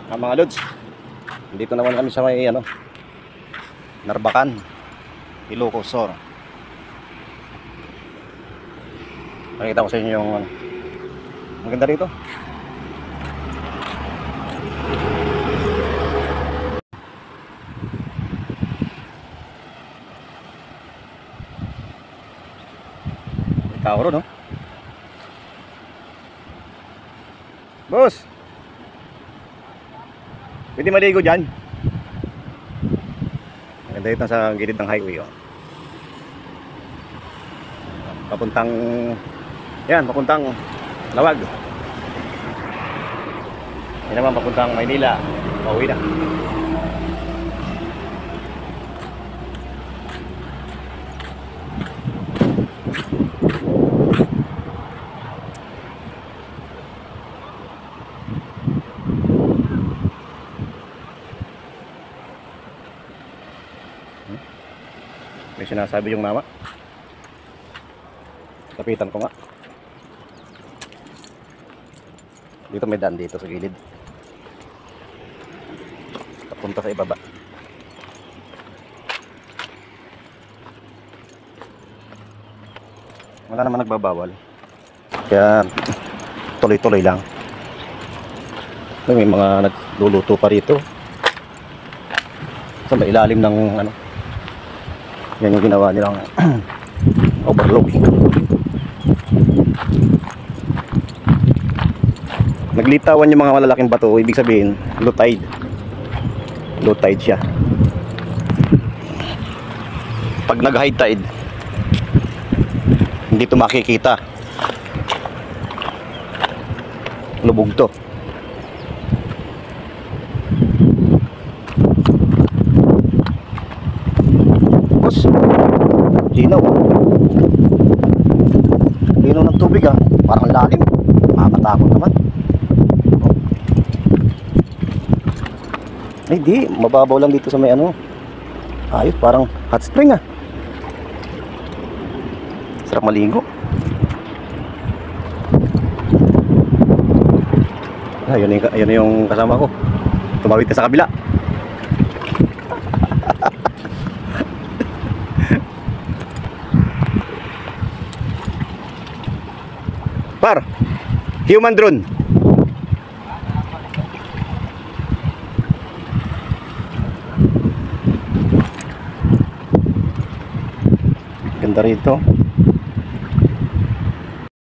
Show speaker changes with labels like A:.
A: Mga lods, dito naman kami sa may Narbacan, Ilocos Sur. Nakita ko sa inyo yung maganda rito. May tao ron, no? Boss, pwede maligo dyan. Maganda ito sa gilid ng highway, oh. Papuntang Lawag. Yan naman papuntang Maynila. Pauwi na. May sinasabi yung mama. Kapitan ko nga. Dito may daan dito sa gilid. Papunta sa ibaba. Wala naman nagbabawal. Kaya tuloy-tuloy lang. May mga nagluluto pa rito. Sa may ilalim ng yan yung ginawa nilang overload. Naglitawan yung mga malalaking bato, ibig sabihin low tide. Low tide siya. Pag nag high tide, hindi ito makikita. Lubog to. Linaw. Linaw ng tubig, parang lalim. Makakatakot naman. Ay di, mababaw lang dito sa may ayos, parang hot spring, sarap maligo. Yun yung kasama ko. Tumawid ka sa kabila. Par, human drone. Ganda rito.